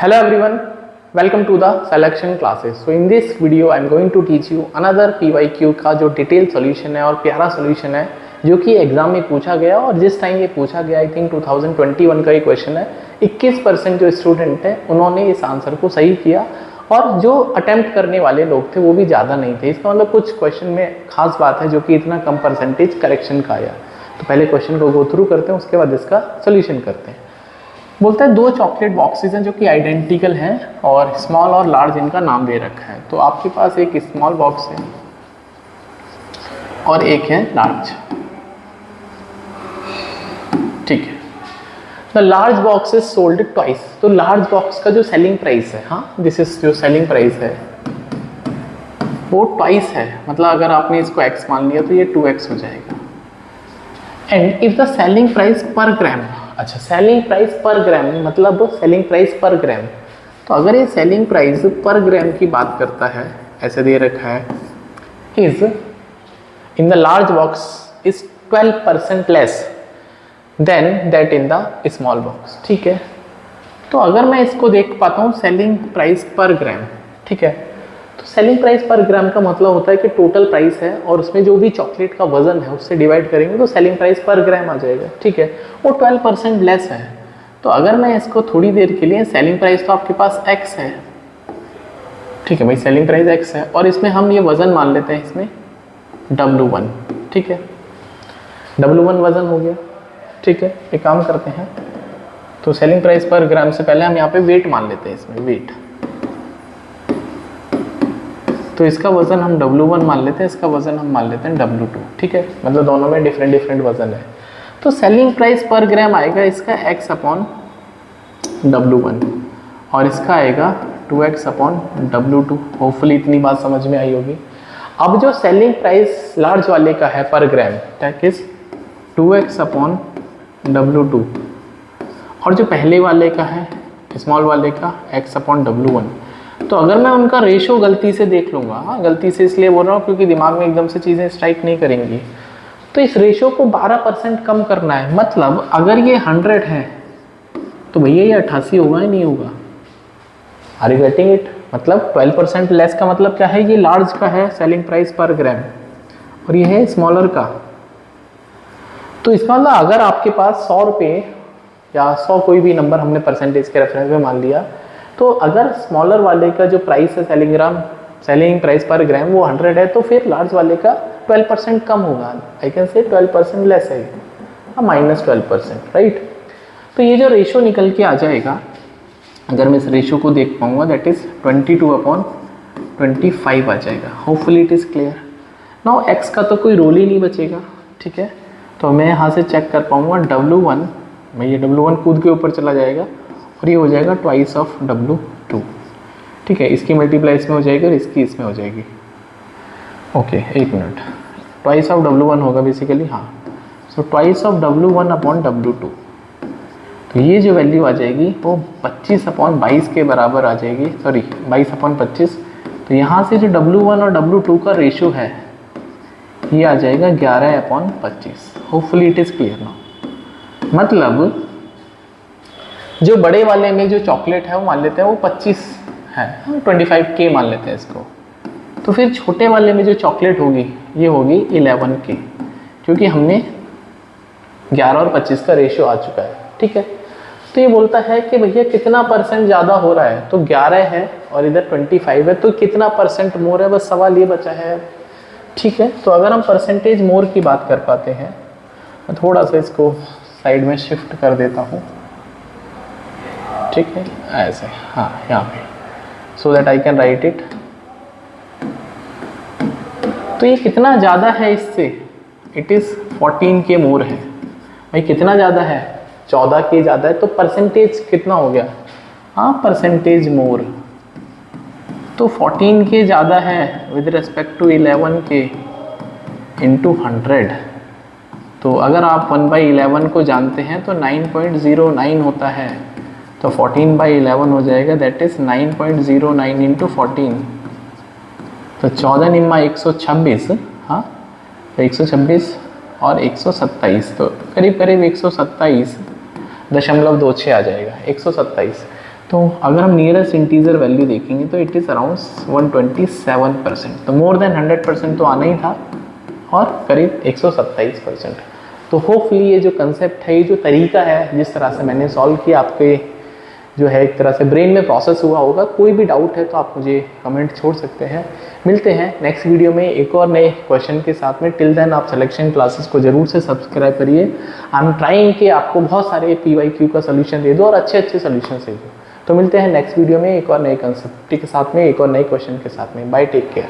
Hello everyone, welcome to the selection classes. So in this video I am going to teach you another PYQ का जो detail solution है और प्यारा solution है जो कि एग्जाम में पूछा गया और जिस टाइम ये पूछा गया आई थिंक 2021 का ये क्वेश्चन है। 21% जो स्टूडेंट हैं उन्होंने इस आंसर को सही किया और जो अटेम्प्ट करने वाले लोग थे वो भी ज़्यादा नहीं थे। इसका मतलब कुछ क्वेश्चन में खास बात है जो कि इतना कम परसेंटेज करेक्शन का आया। तो पहले क्वेश्चन को गो थ्रू करते हैं, उसके बाद इसका सोल्यूशन करते हैं। बोलता है दो चॉकलेट बॉक्सेस हैं जो कि आइडेंटिकल हैं और स्मॉल और लार्ज इनका नाम दे रखा है। तो आपके पास एक स्मॉल बॉक्स है और एक है लार्ज, ठीक है। The large box is sold twice. तो लार्ज बॉक्स का जो सेलिंग प्राइस है, हाँ दिस इज जो सेलिंग प्राइस है वो ट्वाइस है, मतलब अगर आपने इसको x मान लिया तो ये 2x हो जाएगा। And if the selling price पर ग्राम, अच्छा सेलिंग प्राइस पर ग्राम मतलब सेलिंग प्राइस पर ग्राम, तो अगर ये सेलिंग प्राइस पर ग्राम की बात करता है, ऐसे दे रखा है is in the large box is 12% less than that in the small box, ठीक है। तो अगर मैं इसको देख पाता हूँ सेलिंग प्राइस पर ग्राम, ठीक है, तो सेलिंग प्राइस पर ग्राम का मतलब होता है कि टोटल प्राइस है और उसमें जो भी चॉकलेट का वजन है उससे डिवाइड करेंगे तो सेलिंग प्राइस पर ग्राम आ जाएगा, ठीक है। वो 12% लेस है। तो अगर मैं इसको थोड़ी देर के लिए सेलिंग प्राइस तो आपके पास x है, ठीक है भाई, सेलिंग प्राइस x है और इसमें हम ये वजन मान लेते हैं इसमें W1, ठीक है, W1 वजन हो गया, ठीक है। एक काम करते हैं, तो सेलिंग प्राइस पर ग्राम से पहले हम यहाँ पे वेट मान लेते हैं, इसमें वेट, तो इसका वजन हम W1 मान लेते हैं, इसका वजन हम मान लेते हैं W2, ठीक है, मतलब दोनों में डिफरेंट डिफरेंट वजन है। तो सेलिंग प्राइस पर ग्राम आएगा इसका x अपॉन W1 और इसका आएगा 2x अपॉन W2। होपफुली इतनी बात समझ में आई होगी। अब जो सेलिंग प्राइस लार्ज वाले का है पर ग्राम that is 2x upon W2 और जो पहले वाले का है स्मॉल वाले का x अपॉन W1। तो अगर मैं उनका रेशो गलती से देख लूँगा, हाँ गलती से इसलिए बोल रहा हूँ क्योंकि दिमाग में एकदम से चीज़ें स्ट्राइक नहीं करेंगी, तो इस रेशो को 12% कम करना है। मतलब अगर ये 100 है तो भैया ये 88 होगा या नहीं होगा? Are you getting it? मतलब 12% लेस का मतलब क्या है, ये लार्ज का है सेलिंग प्राइस पर ग्राम और ये है स्मॉलर का। तो इसका मतलब अगर आपके पास 100 रुपये या 100 कोई भी नंबर हमने परसेंटेज के रेफरेंस में मान लिया, तो अगर स्मॉलर वाले का जो प्राइस है सेलिंग प्राइस पर ग्राम वो 100 है तो फिर लार्ज वाले का 12% कम होगा। आई कैन से 12% लेस है, -12%, राइट। तो ये जो रेशो निकल के आ जाएगा, अगर मैं इस रेशो को देख पाऊंगा दैट इज 22/25 आ जाएगा। Hopefully it is clear. Now x का तो कोई रोल ही नहीं बचेगा, ठीक है। तो मैं यहाँ से चेक कर पाऊंगा W1, मैं ये W1 कूद के ऊपर चला जाएगा और ये हो जाएगा ट्वाइस ऑफ W2, ठीक है। इसकी मल्टीप्लाई इसमें हो जाएगी और इसकी इसमें हो जाएगी। ओके एक मिनट, ट्वाइस ऑफ W1 होगा बेसिकली, हाँ। So twice of W1 upon W2, तो ये जो वैल्यू आ जाएगी वो 25/22 के बराबर आ जाएगी, सॉरी 22/25। तो यहाँ से जो W1 और W2 का रेशो है ये आ जाएगा 11/25। Hopefully it is clear now. मतलब जो बड़े वाले में जो चॉकलेट है वो मान लेते हैं वो 25 है, 25K मान लेते हैं इसको। तो फिर छोटे वाले में जो चॉकलेट होगी ये होगी 11K, क्योंकि हमने 11 और 25 का रेशियो आ चुका है, ठीक है। तो ये बोलता है कि भैया कितना परसेंट ज़्यादा हो रहा है, तो 11 है और इधर 25 है, तो कितना परसेंट मोर है, बस सवाल ये बचा है, ठीक है। तो अगर हम परसेंटेज मोर की बात कर पाते हैं, मैं थोड़ा सा इसको साइड में शिफ्ट कर देता हूँ, ठीक है, ऐसे, हाँ यहाँ पे, so that I can write it. तो ये कितना ज़्यादा है इससे, इट इज़ 14K मोर है। भाई कितना ज़्यादा है, 14K ज़्यादा है, तो परसेंटेज कितना हो गया, हाँ परसेंटेज मोर। तो 14K ज़्यादा है with respect to 11K into 100। तो अगर आप 1/11 को जानते हैं तो 9.09 होता है, तो 14/11 हो जाएगा, दैट इज़ 9.09 इंटू 14, तो 14 निम्मा 126, हाँ तो 126 और 127, तो करीब करीब 127.26 आ जाएगा, 127। तो अगर हम नियरेस्ट इंटीजर वैल्यू देखेंगे तो इट इज़ अराउंड 127%, तो मोर देन 100% तो आना ही था और करीब 127%। तो होपफुली ये जो कंसेप्ट है, ये जो तरीका है जिस तरह से मैंने सॉल्व किया, आपके जो है एक तरह से ब्रेन में प्रोसेस हुआ होगा। कोई भी डाउट है तो आप मुझे कमेंट छोड़ सकते हैं। मिलते हैं नेक्स्ट वीडियो में एक और नए क्वेश्चन के साथ में। टिल देन आप सिलेक्शन क्लासेस को जरूर से सब्सक्राइब करिए। आई एम ट्राइंग कि आपको बहुत सारे PYQ का सोल्यूशन दे दूँ और अच्छे अच्छे सोल्यूशन दे दूँ। तो मिलते हैं नेक्स्ट वीडियो में एक और नए कंसेप्ट के साथ में, एक और नए क्वेश्चन के साथ में। Bye, take care.